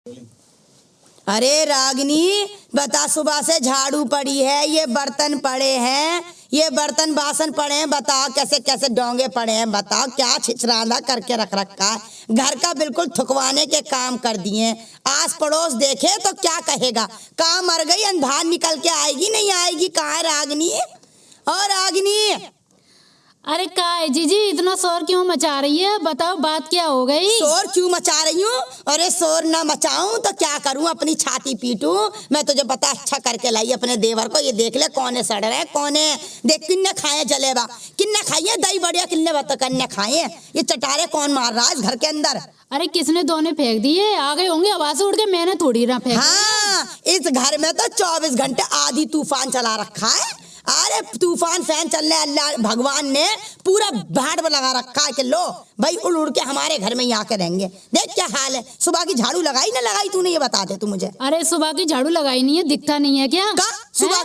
अरे रागिनी बता, सुबह से झाड़ू पड़ी है, ये बर्तन पड़े हैं, ये बर्तन बासन पड़े हैं, बताओ कैसे कैसे डोंगे पड़े हैं, बताओ क्या छिछरांदा करके रख रखा है। घर का बिल्कुल थुकवाने के काम कर दिए। आस पड़ोस देखे तो क्या कहेगा, कहाँ मर गई, अंधार निकल के आएगी नहीं आएगी, कहाँ है रागिनी? और रागिनी, अरे का है जीजी, इतना शोर क्यों मचा रही है? बताओ बात क्या हो गई? शोर क्यों मचा रही हूँ? अरे शोर ना मचाऊं तो क्या करूं, अपनी छाती पीटूं? मैं तुझे पता अच्छा करके लाई अपने देवर को, ये देख ले कौने सड़ रहे, कौने देख किन्ने खाए जलेबा, किन्ने खाइए दही बढ़िया, किन्ने बता कन्ने खाए, ये चटारे कौन मार रहा है इस घर के अंदर? अरे किसने दोने फेंक दिए? आ गए होंगे आवाज उड़ के, मैंने थोड़ी ना फेंक। हाँ, इस घर में तो 24 घंटे आधी तूफान चला रखा है। अरे तूफान फैन चलने अल्लाह भगवान ने पूरा भाड़ लगा रखा है कि लो भाई उड़ उड़ के हमारे घर में ही आके रहेंगे। देख क्या हाल है, सुबह की झाड़ू लगाई ना लगाई तूने, ये बता दे तू मुझे। अरे सुबह की झाड़ू लगाई नहीं है, दिखता नहीं है क्या?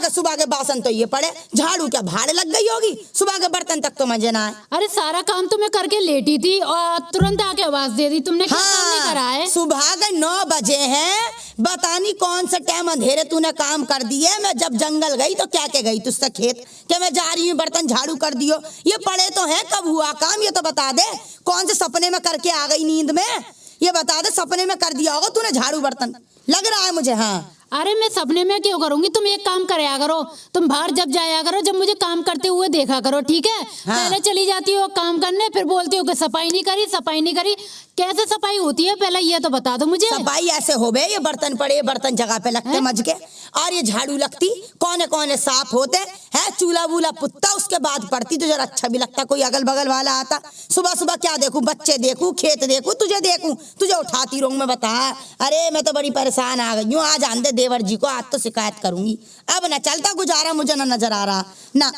सुबह के बासन तो ये पड़े, झाड़ू क्या भाड़ लग गई होगी, सुबह के बर्तन तक तो मजे ना आए। अरे सारा काम तो मैं करके लेटी थी और तुरंत आके आवाज दे दी तुमने। क्या काम नहीं करा है? सुबह के 9 बजे हैं, बता नहीं कौन सा टाइम अंधेरे तूने काम कर दिए। मैं जब जंगल गई तो क्या के गई तुझसे खेत के मैं जा रही हूँ, बर्तन झाड़ू कर दियो, ये पड़े तो हैं, कब हुआ काम ये तो बता दे। कौन से सपने में करके आ गई नींद में, ये बता दे, सपने में कर दिया होगा तूने झाड़ू बर्तन, लग रहा है मुझे। हाँ अरे मैं सपने में क्यों करूंगी? तुम एक काम कराया करो, तुम बाहर जब जाया करो, जब मुझे काम करते हुए देखा करो, ठीक है? हाँ। पहले चली जाती हो काम करने, फिर बोलती हो कि सफाई नहीं करी, सफाई नहीं करी। कैसे सफाई होती है पहले ये तो बता दो मुझे। सफाई ऐसे हो बे, ये बर्तन पड़े, बर्तन जगह पे लगते मज के, और ये झाड़ू लगती कौने कौने साफ होते है, चूल्हा वूल्हा पुत्ता उसके बाद पड़ती तो जरा अच्छा भी लगता, कोई अगल बगल वाला आता। सुबह सुबह क्या देखूं, बच्चे देखूं, खेत देखूं, तुझे उठाती रहूं मैं, बता। अरे मैं तो बड़ी परेशान आ गई हूँ, आज आन दे देवर जी को, आज तो शिकायत करूंगी। अब न चलता गुजारा मुझे, ना नजर आ रहा ना।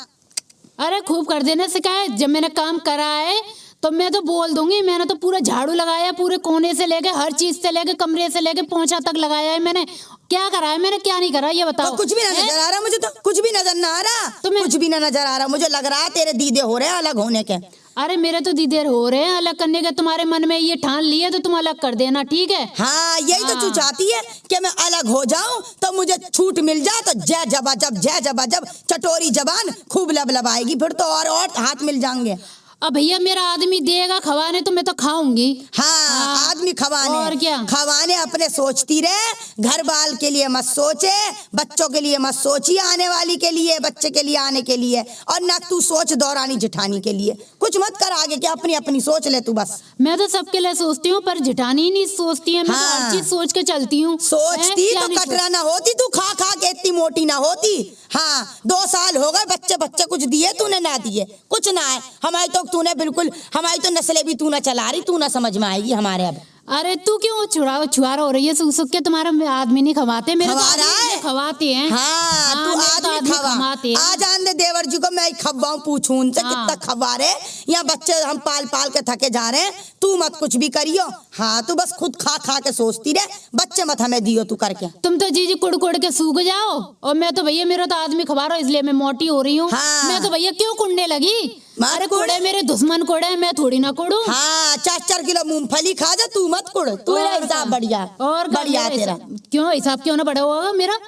अरे खूब कर देना शिकायत, जब मैंने काम करा है तो मैं तो बोल दूंगी। मैंने तो पूरा झाड़ू लगाया, पूरे कोने से लेके हर चीज से लेके कमरे से लेके पोंछा तक लगाया है मैंने। क्या करा है मैंने, क्या नहीं करा ये बताओ। तो कुछ भी ना नजर आ रहा मुझे, तो कुछ भी नजर ना आ रहा, कुछ भी ना नजर आ रहा। मुझे लग रहा है तेरे दीदे हो रहे हैं अलग होने के। अरे मेरे तो दीदेर हो रहे हैं अलग करने के, तुम्हारे मन में ये ठान लिया तो तुम अलग कर देना, ठीक है? हाँ यही तो तू चाहती है कि मैं अलग हो जाऊं, तो मुझे छूट मिल जाए तो जय जबा जब चटोरी जबान खूब लबलबाएगी, फिर तो और हाथ मिल जाएंगे। अब भैया मेरा आदमी देगा खवाने तो मैं तो खाऊंगी। हाँ, आदमी खवाने, और क्या खवाने अपने सोचती रहे, घर बाल के लिए मत सोचे, बच्चों के लिए मत सोची, आने वाली के लिए, बच्चे के लिए आने के लिए, और ना तू सोच दौरानी जेठानी के लिए, कुछ मत कर आगे कि अपनी अपनी सोच ले तू बस। मैं तो सबके लिए सोचती हूँ पर जेठानी नहीं सोचती है। मैं तो हर चीज सोच के चलती हूँ। सोचती तो कटरा ना होती, तू खा खा के इतनी मोटी ना होती। हाँ 2 साल हो गए, बच्चे कुछ दिए तूने, ना दिए कुछ ना है। हमारी तो तूने बिल्कुल, हमारी तो नस्लें भी तू ना चला रही, तू ना समझ में आएगी हमारे अब। अरे तू क्यों छुआरा हो रही है? सुख सुख के तुम्हारा आदमी नहीं खवाते, मेरे तो खवाते हैं। हाँ, तू आदमी खवाते। आ जान दे देवर जी को, मैं खवाऊं, पूछूं उनसे कितना खवा रहे, या बच्चे हम पाल पाल के थके जा रहे हैं, तू मत कुछ भी करियो। हाँ तू बस खुद खा खा के सोचती रहे, बच्चे मत हमें दियो तू करके। तुम तो जीजी कुड़ कुड़ के सूख जाओ, और मैं तो भैया मेरा तो आदमी खवा रहा, इसलिए मैं मोटी हो रही हूँ। हाँ। मैं तो भैया क्यों कुड़ने लगी? अरे कोड़े मेरे दुश्मन कोड़े, मैं थोड़ी ना कोड़ू। हाँ 4-4 किलो मूंगफली खा जा, तू मत कुड़, तू हिसाब बढ़िया और बढ़िया तेरा। क्यों हिसाब क्यों ना बढ़ा होगा मेरा?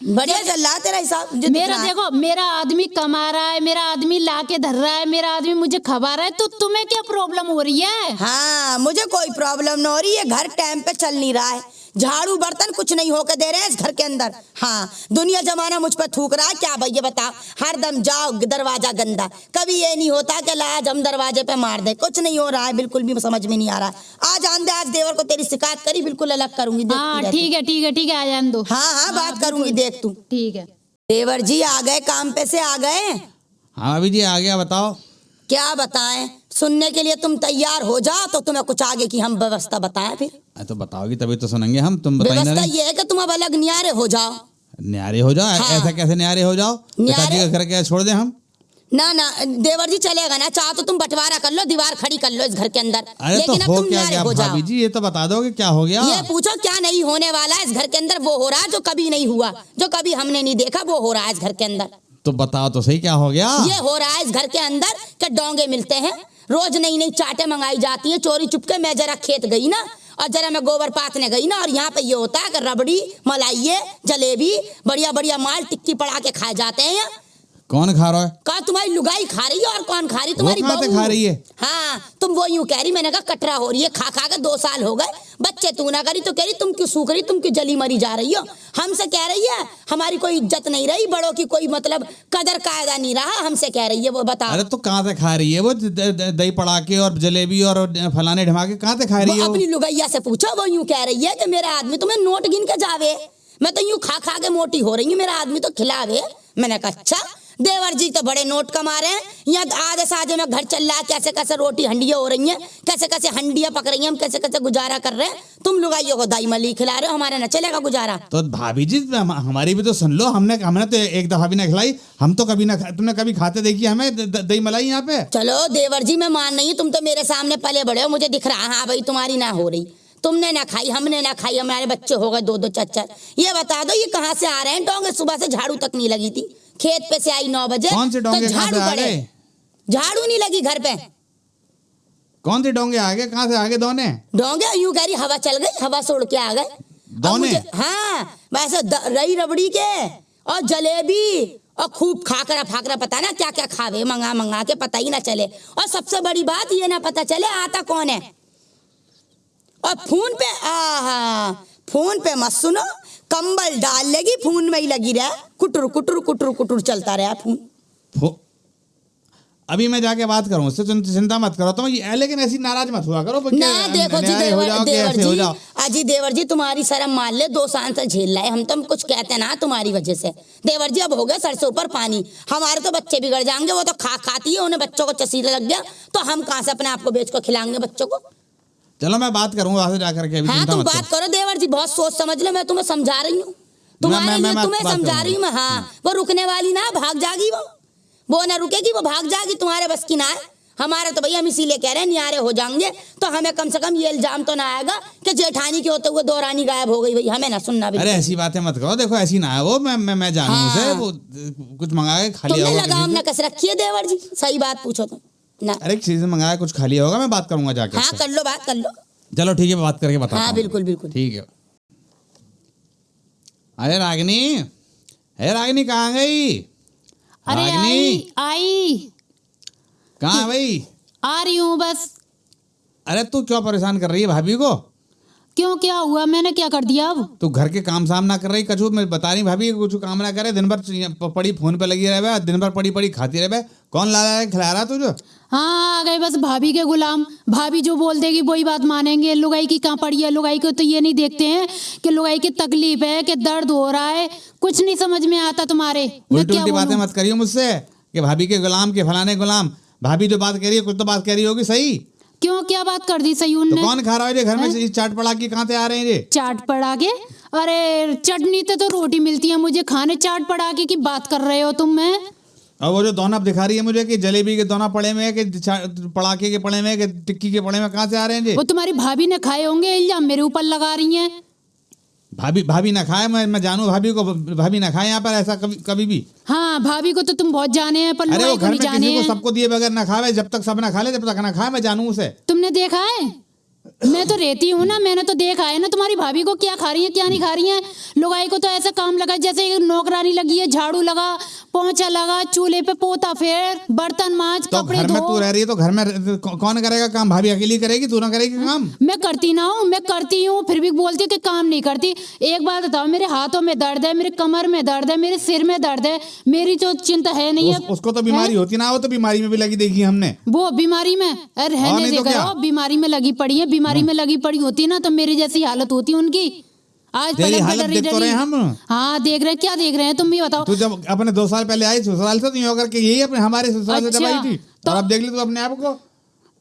बढ़िया चल रहा तेरा हिसाब। मेरा देखो, मेरा आदमी कमा रहा है, मेरा आदमी लाके धर रहा है, मेरा आदमी मुझे खवा रहा है, तो तुम्हें क्या प्रॉब्लम हो रही है? हाँ मुझे कोई प्रॉब्लम नहीं हो रही है, घर टाइम पे चल नहीं रहा है, झाड़ू बर्तन कुछ नहीं होके दे रहे हैं इस घर के अंदर। हाँ दुनिया जमाना मुझ पर थूक रहा है, क्या भैया बता, हर दम जाओ दरवाजा गंदा, कभी ये नहीं होता कि लाज हम दरवाजे पे मार दे, कुछ नहीं हो रहा है, बिल्कुल भी समझ में नहीं आ रहा। आज आन दे, आज देवर को तेरी शिकायत करी, बिल्कुल अलग करूंगी। हाँ ठीक है आ जान दो। हाँ बात करूंगी, देख तू। ठीक है। देवर जी आ गए, काम पे से आ गए? हाँ अभी जी आ गया, बताओ। क्या बताएं, सुनने के लिए तुम तैयार हो जाओ तो तुम्हें कुछ आगे की हम व्यवस्था बताएं फिर। तो बताओगी तभी तो सुनेंगे हम, तुम बताइए। व्यवस्था ये है कि तुम अब अलग न्यारे हो जाओ। न्यारे हो जाओ? हाँ। ऐसा कैसे न्यारे हो जाओ? पिताजी का घर क्या छोड़ दे हम? ना देवर जी चलेगा ना, चाहो तो तुम बंटवारा कर लो, दीवार खड़ी कर लो इस घर के अंदर। अरे लेकिन तो अब हो तुम क्या न्यारे गया हो जाओ। भाभी जी, ये तो बता दो कि क्या हो गया। ये पूछो क्या नहीं होने वाला है इस घर के अंदर, वो हो रहा है जो कभी नहीं हुआ, जो कभी हमने नहीं देखा, वो हो रहा है इस घर के अंदर। तो बताओ तो सही क्या हो गया। ये हो रहा है इस घर के अंदर कि डोंगे मिलते हैं, रोज नई नई चाटें मंगाई जाती हैं, चोरी चुपके। मैं जरा खेत गई ना, और जरा मैं गोबर पाथने गई ना, और यहाँ पे ये होता है कि रबड़ी, मलाई, जलेबी, बढ़िया बढ़िया माल टिक्की पड़ा के खाए जाते हैं यहाँ। कौन खा रहा है? कहा तुम्हारी लुगाई खा रही है, और कौन खा रही? तुम्हारी वो कहाँ से बहू खा रही है? हाँ, तुम वो यूं कह रही, मैंने कहा कटरा हो रही है, खा खा के 2 साल हो गए, बच्चे तू ना करी तो कह रही तुम क्यों सूख रही, तुम क्यों जली मरी जा रही हो। हमसे कह रही है हमारी कोई इज्जत नहीं रही, बड़ों की कोई मतलब कदर कायदा नहीं रहा, हमसे कह रही है। वो बता। अरे तो कहाँ से खा रही है वो दही पड़ाके और जलेबी और फलाने ढमाके, कहाँ से खा रही है? अपनी लुगैया से पूछो, वो यूं कह रही है कि मेरा आदमी तुम्हें नोट गिन के जावे, मैं तो यूं खा खा के मोटी हो रही हूँ, मेरा आदमी तो खिलावे। मैंने कहा अच्छा, देवर जी तो बड़े नोट कमा रहे हैं, यहाँ आधे साधे में घर चल रहा है, कैसे कैसे रोटी हंडियां हो रही हैं, कैसे कैसे हंडियां पक रही हैं, हम कैसे कैसे गुजारा कर रहे हैं। तुम लुगाइयों को दाई मली खिला रहे हो, हमारा न चलेगा गुजारा। तो भाभी जी हमारी भी तो सुन लो, हमने तो एक दफा भी ना खिलाई, हम तो कभी ना, तुमने कभी खाते देखी हमें दही मलाई यहाँ पे? चलो देवर जी मैं मान नहीं, तुम तो मेरे सामने पले बड़े हो, मुझे दिख रहा है। हाँ भाई तुम्हारी ना हो रही, तुमने ना खाई, हमने ना खाई, हमारे बच्चे हो गए 2-2 4-4। ये बता दो ये कहाँ से आ रहे हैं डोंगे? सुबह से झाड़ू तक नहीं लगी थी, खेत पे से आई 9 बजे। कौन से डोंगे तो कहाँ से आ गए? झाड़ू नहीं लगी घर पे। कौन से डोंगे आ गए? कहाँ से आ गए दोने? डोंगे यूं कह रही, हवा चल गई, हवा से उड़ के आ गए दोने? हाँ वैसे रही रबड़ी के और जलेबी और खूब खाकरा फाकरा, पता ना क्या क्या खावे मंगा मंगा के, पता ही ना चले। और सबसे बड़ी बात ये ना पता चले आता कौन है। और फोन पे फोन पे मत सुनो, कंबल डाल लेगी फोन में ही लगी रहा, कुटुर कुटुर कुटुर कुटुर चलता रहा फोन। अभी मैं जाके बात करूं उससे, चिंता मत करो तुम, लेकिन ऐसी नाराज मत हुआ करो। ना देखो जी अजी देवर जी तुम्हारी शर्म मान ले, 2 साल से झेल रहे हम, तुम कुछ कहते ना तुम्हारी वजह से। देवर जी अब हो गया सर से ऊपर पानी, हमारे तो बच्चे बिगड़ जाएंगे, वो तो खाती है, उन्हें बच्चों को चसीरा लग गया तो हम कहाँ से अपने आप को बेच को खिलाएंगे बच्चों को। चलो मैं बात करूंगा वहां से जाकर के। हाँ तुम बात करो देवर जी, बहुत सोच समझ लो, मैं तुम्हें समझा रही हूँ, तुम्हारे लिए तुम्हें समझा रही हूँ मैं। हाँ वो रुकने वाली ना, भाग जाएगी वो ना रुकेगी, वो भाग जाएगी, तुम्हारे बस की ना है। हमारे तो भैया हम इसीलिए कह रहे हैं नियारे हो जाएंगे तो हमें कम से कम ये इल्जाम तो ना आएगा कि जेठानी के होते हुए 2 रानी गायब हो गई, भाई हमें ना सुनना। अरे ऐसी बातें मत करो, देखो ऐसी ना है वो, मैं जानूं उसे, वो कुछ मंगा के खा लिया होगा, लगाम ना कस रखी है देवर जी, सही बात पूछो तुम ना। अरे किसी से मंगाया कुछ खा लिया होगा, मैं बात करूंगा जाके। हाँ कर लो, बात कर लो। चलो ठीक है, बात करके बताता हूं। हाँ बिल्कुल बिल्कुल ठीक है। अरे रागिनी कहाँ गई? अरे आई कहाँ है भाई? आ रही हूँ बस। अरे तू क्यों परेशान कर रही है भाभी को? क्यों, क्या हुआ, मैंने क्या कर दिया? अब तू घर के काम साम ना कर रही, कछु मैं बता रही भाभी कुछ काम ना करे, दिन भर पड़ी फोन पे लगी रहे, दिन भर पड़ी खाती रहे। कौन ला रहा है खिला रहा तुझे? हाँ आ गए बस भाभी के गुलाम, भाभी जो बोल देगी वही बात मानेंगे। लुगाई की कहाँ पड़ी है, लुगाई को तो ये नहीं देखते हैं कि लुगाई की तकलीफ है, कि दर्द हो रहा है, कुछ नहीं समझ में आता तुम्हारे। उल्टी बातें मत करियो मुझसे कि भाभी के गुलाम के फलाने गुलाम। भाभी जो बात कह रही है कुछ तो बात कह रही होगी सही। क्यों, क्या बात कर दी सही उनने? तो कौन खा रहा है घर में चाट पड़ा के? कहाँ से आ रहे हैं ये चाट पड़ा के? अरे चटनी तो रोटी मिलती है मुझे खाने, चाट पड़ा के की बात कर रहे हो तुम? मैं और वो जो दोना दिखा रही है मुझे कि जलेबी के दोना पड़े में, कि पड़ाके के पड़े में, कि टिक्की के पड़े में, कहाँ से आ रहे हैं ये? वो तुम्हारी भाभी ने खाए होंगे, इल्जाम मेरे ऊपर लगा रही हैं। भाभी ना खाए, मैं जानू भाभी को, भाभी ना खाए यहाँ पर ऐसा कभी भी। हाँ भाभी को तो तुम बहुत जाने हैं, पर अरे वो घर में जाने किसी को सबको दिए बगैर ना खावे, जब तक सब ना खा ले जब तक ना खाए, मैं जानू उसे। तुमने देखा है? मैं तो रहती हूँ ना, मैंने तो देखा है ना तुम्हारी भाभी को क्या खा रही है क्या नहीं खा रही है। लुगाई को तो ऐसा काम लगा जैसे नौकरानी लगी है, झाड़ू लगा, पोंछा लगा, चूल्हे पे पोता फेर, बर्तन मांज, तो कपड़े घर में धो। तू रह रही है तो घर में कौन करेगा काम? भाभी अकेली करेगी, तू ना करेगी काम? मैं करती ना हूँ, मैं करती हूँ, फिर भी बोलती है कि काम नहीं करती। एक बात बताओ, मेरे हाथों में दर्द है, मेरे कमर में दर्द है, मेरे सिर में दर्द है, मेरी तो चिंता है नहीं है। उसको तो बीमारी होती ना, वो तो बीमारी में भी लगी देखी हमने। वो बीमारी में रहने देगा, बीमारी में लगी पड़ी है, बीमारी में लगी पड़ी होती ना तो मेरी जैसी हालत होती उनकी। आज तेरी हालत देख तो रहे हम। हाँ देख रहे हैं, क्या देख रहे हैं तुम भी बताओ। तू जब अपने 2 साल पहले आई ससुराल से तो यूं होकर के यही अपने हमारे ससुराल से दवाई थी, और अब देख ली तू अपने आप को।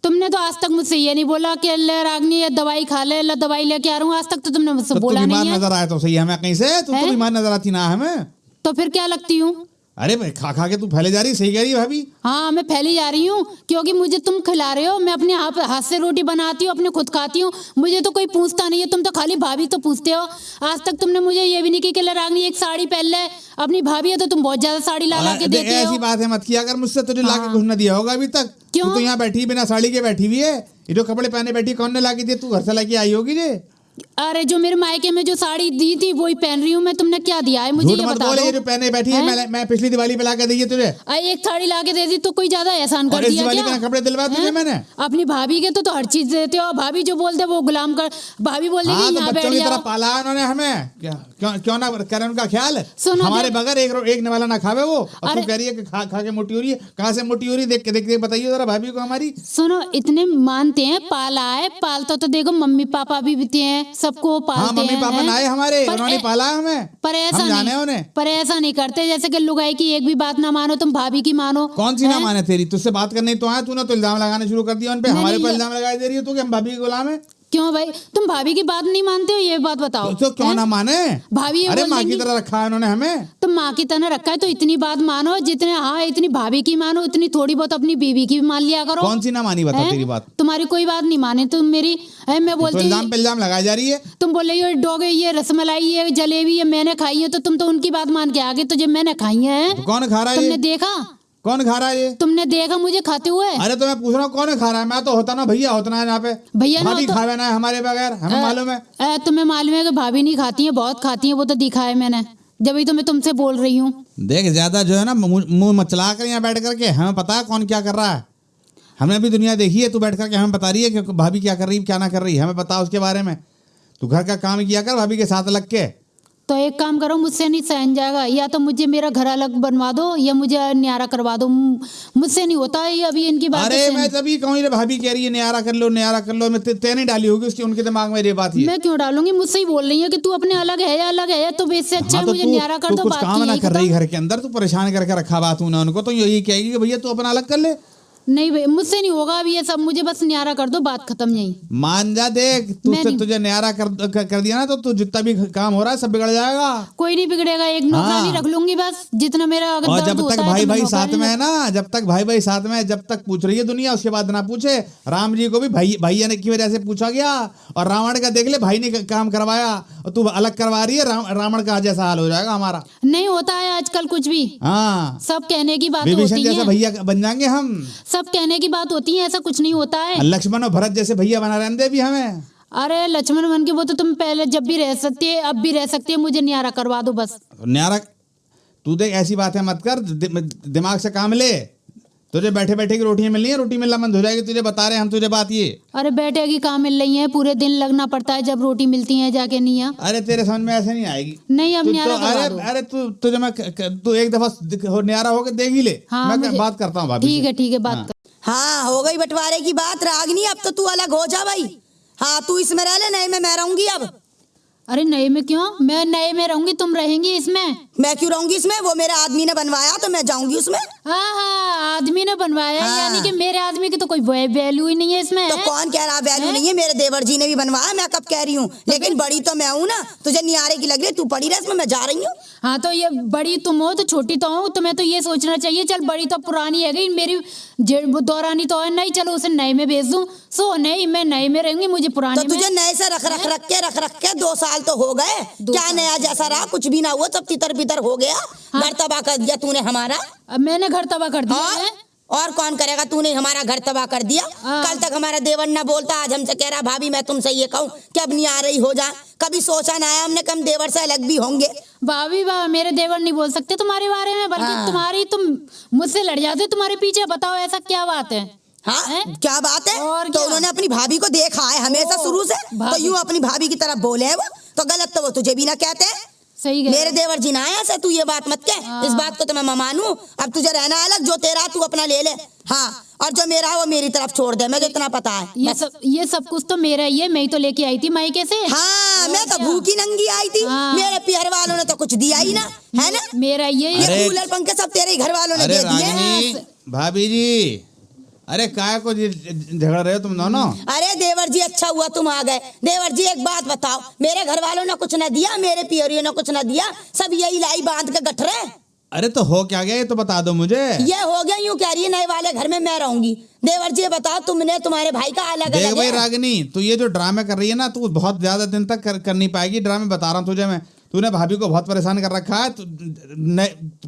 तुमने तो आज तक मुझसे ये नहीं बोला कि ले रागनी ये दवाई खा ले, दवाई लेके आ रहा हूँ, आज तक तो तुमने मुझसे बोला नहीं है। नजर आया तो सही हमें कहीं से? तू तो बीमार नजर आती ना हमें। तो फिर क्या लगती हूँ? अरे भाई खा खा के तू फैले जा रही, सही कह रही है भाभी। हाँ मैं फैली जा रही हूँ क्योंकि मुझे तुम खिला रहे हो। मैं अपने हाथ से रोटी बनाती हूँ, अपने खुद खाती हूँ, मुझे तो कोई पूछता नहीं है। तुम तो खाली भाभी तो पूछते हो। आज तक तुमने मुझे ये भी नहीं की कि रागनी एक साड़ी पहन ले। अपनी भाभी है तो तुम बहुत ज्यादा साड़ी ला के देते हो। ऐसी बात है मत किया कर मुझसे, तुझे ला के कुछ न दिया होगा अभी तक। क्यों? तू तो यहाँ बैठी बिना साड़ी के बैठी हुई है। ये जो कपड़े पहने बैठी कौन ने ला के दिए? तू घर से ला के आई होगी जे। अरे जो मेरे मायके में जो साड़ी दी थी वही पहन रही हूँ मैं। तुमने क्या दिया है मुझे झूठ ये मत बता बोल, दो। ये जो पहने बैठी है मैं पिछली दिवाली पे ला के दी है तुझे। एक साड़ी ला के दे दी तो कोई ज्यादा एहसान और कर इस दिया दिवाली क्या? पे कपड़े दिलवा तुझे मैंने। अपनी भाभी के तो हर चीज देते हो। भाभी जो बोलते वो गुलाम कर। भाभी बोल देगी हाँ, तो यहाँ बच्चों बैठ की तरह जाओ। पाला है उन्होंने हमें। क्यों ना करें उनका ख्याल। सुनो हमारे बगैर एक निवाला ना खावे वो। और अरे- तू कह रही है कि खा खा के मोटी हो रही है। कहाँ से मोटी हो रही है? देख के बताइए जरा भाभी को हमारी। सुनो इतने मानते हैं पाला है, पालता तो देखो मम्मी पापा भी हैं, सबको हाँ, पालते हैं। मम्मी पापा हैं? ना आए हमारे, पर उन्होंने पाला है हमें। पर ऐसा हम जाने नहीं, उन्हें। पर ऐसा नहीं करते जैसे कि लुगाई की एक भी बात ना मानो तुम भाभी की मानो। कौन सी ना हैं? माने तेरी? तुझसे बात करनी तो आया, तूने तो इल्जाम लगाने शुरू कर दिया उन पे। हमारे नहीं, पर ये- इल्जाम लगाई दे रही है तू कि हम भाभी के गुलाम है। क्यों भाई तुम भाभी की बात नहीं मानते हो? ये बात बताओ। तो क्यों हैं? ना माने? भाभी ये अरे बोल माँ की देंगी- तरह रखा है उन्होंने हमें। तुम माँ की तरह रखा है तो इतनी बात मानो जितने। हाँ इतनी भाभी की मानो उतनी थोड़ी बहुत अपनी बीवी की भी मान लिया करो। कौन सी ना मानी बता हैं? तेरी बात। तुम्हारी कोई बात नहीं माने तुम मेरी। मैं तो बोलती इल्जाम हूँ पे इल्जाम लगाई जा रही है। तुम बोल रही हो डोगे ये रसमलाई ये जलेबी ये मैंने खाई है तो तुम तो उनकी बात मान के आगे। तो जब मैंने खाई है तो कौन खा रहा है तुमने ये? देखा? कौन खा रहा है ये? तुमने देखा मुझे खाते हुए? अरे तो मैं पूछ रहा हूँ कौन खा रहा है? मैं तो होता ना भैया होता ना यहाँ पे। भैया ना भाभी होता- खावे ना है हमारे बगैर, हमें मालूम है। तुम्हें मालूम है कि भाभी नहीं खाती है, बहुत खाती है, वो तो दिखा है मैंने। जब ही तो मैं तुमसे बोल रही हूँ। देख ज्यादा जो है ना मुंह मचला कर यहाँ बैठ करके, हमें पता है कौन क्या कर रहा है। हमने भी दुनिया देखी है। तू बैठ करके हमें बता रही है कि भाभी क्या कर रही है क्या ना कर रही है। हमें पता उसके बारे में। तू घर का काम किया कर भाभी के साथ लग के। तो एक काम करो मुझसे नहीं सहन जाएगा। या तो मुझे मेरा घर अलग बनवा दो या मुझे न्यारा करवा दो। मुझसे नहीं होता ये अभी इनकी बात। अरे मैं तभी कहूँ ये भाभी कह रही है न्यारा कर लो न्यारा कर लो। मैं तेने डाली होगी उसकी उनके दिमाग में ये बात। मैं क्यों डालूंगी? मुझसे ही बोल रही है कि तू अपने अलग है या अलग है तो इससे अच्छा है हाँ, तो मुझे तू न्यारा कर दो। कुछ बात काम की ना यही कर रही खत्म। घर के अंदर, तू परेशान करके रखा बात तूने उनको। तो यही कहेगी कि भैया तू अपना अलग कर ले। नहीं भाई मुझसे नहीं होगा अभी ये सब। मुझे बस न्यारा कर दो, बात खत्म। यही मान जा। देख तुझे न्यारा कर दिया ना तो जितना भी काम हो रहा है सब बिगड़ जाएगा। कोई नहीं बिगड़ेगा। एक नौकरानी हाँ। रख लूंगी बस। जितना मेरा अगर और दर्द जब होता तक है भाई तो मैं भाई साथ नौकरानी में है ना, जब तक भाई भाई साथ में है, जब तक पूछ रही है दुनिया उसके बाद ना पूछे। राम जी को भी भैया ने की वजह से पूछा गया। और रावण का देख ले भाई ने काम करवाया और तू अलग करवा रही है। रावण का जैसा हाल हो जाएगा हमारा। नहीं होता है आजकल कुछ भी। हाँ, सब कहने की बात विभीषण होती जैसे है। भैया बन जाएंगे हम। सब कहने की बात होती है, ऐसा कुछ नहीं होता है। लक्ष्मण और भरत जैसे भैया बना रहने दे भी हमें। अरे लक्ष्मण बन के वो तो तुम पहले जब भी रह सकती है अब भी रह सकती है। मुझे न्यारा करवा दो बस। न्यारा तू देख ऐसी बातें मत कर। दिमाग से काम ले। तुझे बैठे बैठे की रोटियां मिलनी है, रोटी मिलना बंद हो जाएगी। तुझे बता रहे हैं हम तुझे बात ये। अरे बैठे की काम मिल रही है, पूरे दिन लगना पड़ता है जब रोटी मिलती है जाके नहीं है। अरे तेरे समझ में ऐसे नहीं आएगी। नहीं अब न्यारा करवा दो। अरे तुझे मैं तू एक दफा न्यारा होकर देख ही ले। हाँ, मैं मुझे- बात करता हूँ भाभी ठीक से। है ठीक है बात कर। हाँ हो गई बंटवारे की बात रागनी। अब तो तू अलग हो जा भाई। हाँ तू इसमें रह ले, नए में मैं रहूंगी अब। अरे नए में क्यों? मैं नए में रहूंगी, तुम रहेंगी इसमें। मैं क्यों रहूंगी इसमें? वो मेरे आदमी ने बनवाया तो मैं जाऊंगी उसमें। हाँ हाँ आदमी ने बनवाया। हाँ। यानी कि मेरे आदमी की तो कोई वैल्यू ही नहीं है इसमें। तो कौन कह रहा वैल्यू नहीं है? मेरे देवर जी ने भी बनवाया, मैं कब कह रही हूँ। लेकिन बड़ी तो मैं हूँ ना। तुझे नियारे की लग रही है, तू पड़ी रह इसमें, मैं जा रही हूँ। हाँ तो ये बड़ी तुम हो तो छोटी तो हूँ। तुम्हें तो ये सोचना चाहिए चल बड़ी तो पुरानी है गई मेरी दौरानी तो है नहीं, चलो उसे नए में भेज दूं। सो नहीं मैं नए में रहूंगी, मुझे तो पुराने में। तुझे नए से रख के 2 साल तो हो गए। क्या नया जैसा रहा? कुछ भी ना हुआ, सब तितर बितर हो गया। घर तबाह कर दिया तूने हमारा। अब मैंने घर तबाह कर दिया है। और कौन करेगा? तूने हमारा घर तबाह कर दिया। हाँ। कल तक हमारा देवर ना बोलता, आज हमसे कह रहा भाभी मैं तुमसे ये कहूँ कि अब नहीं आ रही हो जा। कभी सोचा ना है हमने कम देवर से अलग भी होंगे। भाभी मेरे देवर नहीं बोल सकते तुम्हारे बारे में, बल्कि हाँ। तुम्हारी तुम मुझसे लड़ जाते तुम्हारे पीछे। बताओ ऐसा क्या बात है? हाँ हैं? क्या बात है? और तो क्या? उन्होंने अपनी भाभी को देखा है हमेशा ओ, शुरू से, तो भाभी। यूं अपनी भाभी की तरफ बोले है वो तो गलत तो वो तुझे भी ना कहते हैं। सही मेरे देवर जी ना आया से तू ये बात मत कह। हाँ। इस बात को तो मैं मानू। अब तुझे रहना है अलग, जो तेरा तू अपना ले ले। हाँ और जो मेरा है वो मेरी तरफ छोड़ दे, मुझे इतना पता है। ये सब कुछ तो मेरा ही है। मैं ही तो लेके आई थी मायके से। हाँ मैं तो क्या? भूखी नंगी आई थी। हाँ। मेरे पियर वालों ने तो कुछ दिया ही ना, है ना? मेरा ये अरे- कूलर पंखे सब तेरे ही घर वालों ने अरे दे दिए। रागिनी भाभी जी, अरे काय को झगड़ रहे हो तुम दोनों? अरे देवर जी अच्छा हुआ तुम आ गए। देवर जी एक बात बताओ, मेरे घर वालों ने कुछ ना दिया, मेरे पियरियों ने कुछ ना दिया, सब यही लाई बांध के गठरे। अरे तो हो क्या गया ये तो बता दो मुझे। ये हो गया, यूं कह रही है नए वाले घर में मैं रहूंगी। देवर जी ये बताओ, तुमने तुम्हारे भाई का अलग देख अलग भाई है। रागिनी, तू ये जो ड्रामे कर रही है ना, तू बहुत ज्यादा दिन तक कर नहीं पाएगी ड्रामे, बता रहा हूँ तुझे मैं। तूने भाभी को बहुत परेशान कर रखा है।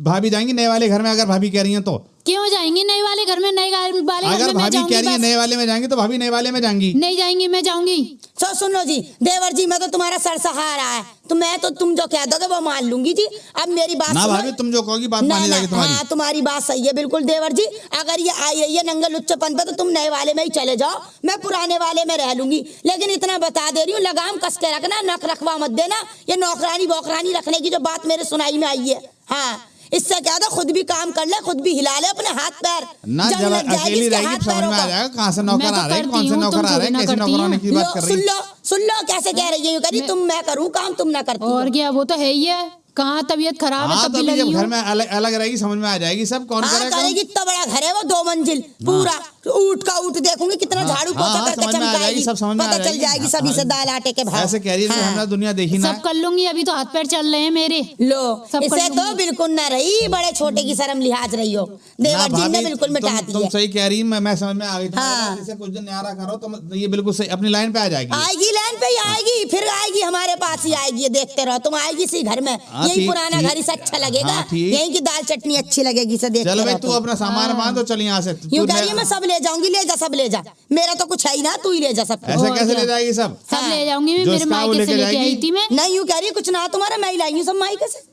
भाभी जाएंगी नए वाले घर में, अगर भाभी कह रही है तो। क्यों जाएंगी नए वाले घर में? नए वाले घर अगर में मैं भाभी कह रही है जाऊंगी, नए वाले में जाएंगी तो भाभी नए वाले में जाएंगी। नहीं जाएंगी, मैं जाऊंगी। सुन लो जी देवर जी, मैं तो तुम्हारा सर सहारा है, तो मैं तो तुम जो कह दोगे वो मान लूंगी जी। अब मेरी बात ना सुनो। भाभी, तुम जो कहोगी बात मानी जाएगी तुम्हारी। हाँ तुम्हारी बात सही है बिल्कुल देवर जी। अगर ये आई है ये नंगे लुच्चपन पे, तो तुम नए वाले में ही चले जाओ, मैं पुराने वाले में रह लूंगी। लेकिन इतना बता दे रही हूँ, लगाम कस के रखना, नक रखवा मत देना। ये नौकरानी बौकरानी रखने की जो बात मेरे सुनाई में आई है, हाँ इससे क्या था, खुद भी काम कर ले, खुद भी हिला ले अपने हाथ पैर। ना जंग जब लग जाएगी अकेली इसके रहेगी हाथ समझ पैरों में आ को। जाएगा कहाँ से नौकर मैं तो आ रहे हैं, कौन से करती हूँ, नौकर तुम आ रहे हैं, थोड़ी ना कैसे करती नौकर आने की बात कर रही है। सुन लो कैसे कह रही है, यूं करी तुम मैं करूँ काम, तुम ना करती और हो। क्या, वो तो है ही है। कहाँ तबीयत खराब है हाँ तब तो भी अभी जब लगी घर हूँ। में अलग रहेगी समझ में आ जाएगी सब कौन हाँ करेगा। करेगी, इतना बड़ा घर है वो 2 मंजिल पूरा, ऊँट का ऊँट देखूंगी कितना हाँ, झाड़ू हाँ, पोछा हाँ, करके समझ में आ जाएगी, चमकाएगी, सब समझ में आ पता चल जाएगी। जाएगी सभी से दाल आटे के भाव। ऐसे कह रही है हमने दुनिया देखी ना। सब कर लूंगी, अभी तो हाथ पैर चल रहे हैं मेरे। लो सब कर इसे तो लूंगी। बिल्कुल ना रही, बड़े छोटे की शर्म लिहाज रही हो, ना देवर जी ने भाभी, बिल्कुल मिटा दी तुम है। सही कह रही, मैं समझ में आ गई तुम्हारी हाँ। बात। जैसे कुछ दिन न्यारा करो तो ये बिल्कुल सही अपनी लाइन पे आ जाएगी। आएगी लाइन पे ही आएगी, फिर आएगी हमारे पास ही आएगी, ये देखते रहो तुम, आएगी इसी घर में। हाँ, यही ठीक, पुराना ठीक। घर इसे अच्छा लगेगा, हाँ, ठीक। यही की दाल चटनी अच्छी लगेगी, इसे देखते चल भाई रहो तू तुम। अपना सामान बांध, तो चल यहाँ से। यूं कह रही है मैं सब ले जाऊंगी, ले जा सब ले जा, मेरा तो कुछ है ही ना, तू ही ले जा सब कुछ। ऐसे और कैसे क्या? ले जाएगी सब। सब हाँ। ले जाऊंगी मैं, जो मेरे इसका वो मायके से लेके लेके आई जाएगी। थी मैं। नहीं यूं कह रही है कुछ ना तुम्हारा, मैं ही लाई हूँ सब मायके से।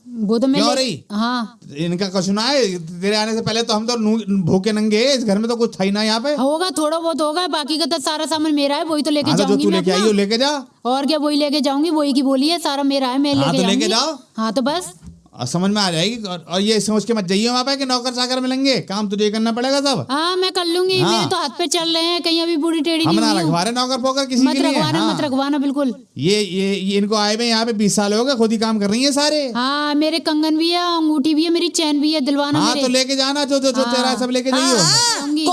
वो तो मैं क्यों रही? हाँ इनका कुछ ना है, तेरे आने से पहले तो हम तो भूखे नंगे, इस घर में तो कुछ था ही ना यहाँ पे। होगा, थोड़ा बहुत होगा, बाकी का तो सारा सामान मेरा है, वही तो लेके हाँ तो जो जाऊंगी तू मैं लेके आई अपना। हो लेके जा। और क्या, वही लेके जाऊंगी, वही की बोली है, सारा मेरा है, मैं हाँ, लेके तो लेके जाऊंगी। जाओ। हाँ तो बस। और समझ में आ जाएगी। और ये सोच के मत जाइए वहाँ पे कि नौकर चाकर मिलेंगे, काम तुझे करना पड़ेगा सब। हाँ मैं कर लूंगी, हाँ। मेरे तो हाथ पे चल रहे हैं, कहीं अभी बूढ़ी टेढ़ी हम नहीं ना हुई हूँ। रखवा रहे नौकर पोकर किसी मत के लिए। रखवाना, हाँ। मत रखवाना बिल्कुल। ये इनको आए हुए यहाँ पे 20 साल हो गए, खुद ही काम कर रही है सारे। हाँ मेरे कंगन भी है, अंगूठी भी है, मेरी चैन भी है, दिलवाना हाँ मेरे। तो लेके जाना, जो तेरा है सब लेके जाइयो। हाँ, जाऊंगी।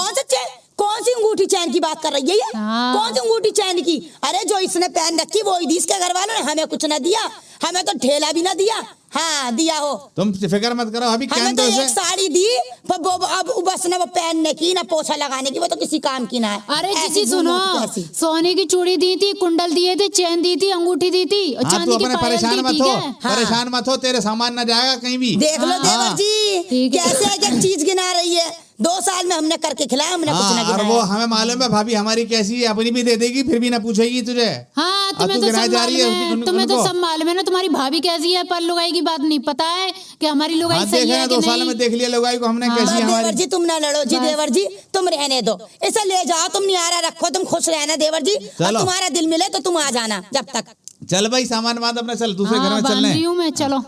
कौन सी अंगूठी चैन की बात कर रही है ये? हाँ। कौन सी अंगूठी चैन की? अरे जो इसने पहन रखी वो ही दी, इसके घर वालों ने हमें कुछ ना दिया, हमें तो ठेला भी ना दिया। हाँ दिया हो, तुम फिक्र मत करो, अभी हमें कैन तो तो एक उसे साड़ी दी, पर अब बस ना वो पहनने की ना पोछा लगाने की, वो तो किसी काम की ना है। अरे ऐसी किसी सुनो, घूमो कैसी। सोने की चूड़ी दी थी, कुंडल दिए थे, चैन दी थी, अंगूठी दी थी, और हाँ तू चांदी की अपने पायल परेशान दी, मत ठीक हो, है? परेशान मत हो, तेरे सामान ना जाएगा कहीं भी। देख लो हाँ। देवर जी ठीक है। कैसे एक एक चीज गिना रही है। 2 साल में हमने करके खिलाया, हमने कुछ ना हाँ, और वो गिनाया। हमें मालूम है भाभी हमारी कैसी है, अपनी भी दे देगी फिर भी ना पूछेगी तुझे। हाँ अब तुम्हें तू तो गिनाए सब जा रही मालूम है है, उनको। तुम्हें तो सब मालूम है ना, तुम्हारी भाभी कैसी है, पर लुगाई की बात नहीं पता है कि हमारी लुगाई हाँ सही देखा है ना, कि 2 साल नहीं। में देख लिया लोगाई को हमने हाँ। कैसी बस है देवर हमारी। जी तुम ना लड़ो जी, बस। देवर जी तुम रहने दो, इसे ले जाओ, तुम नियारा रखो, तुम खुश रहना देवर जी। और चलो। तुम्हारा दिल मिले तो तुम आ जाना, जब तक। चल भाई सामान बांध अपना, चल दूसरे घर हाँ में बांध चलने। रही हूँ मैं, चलो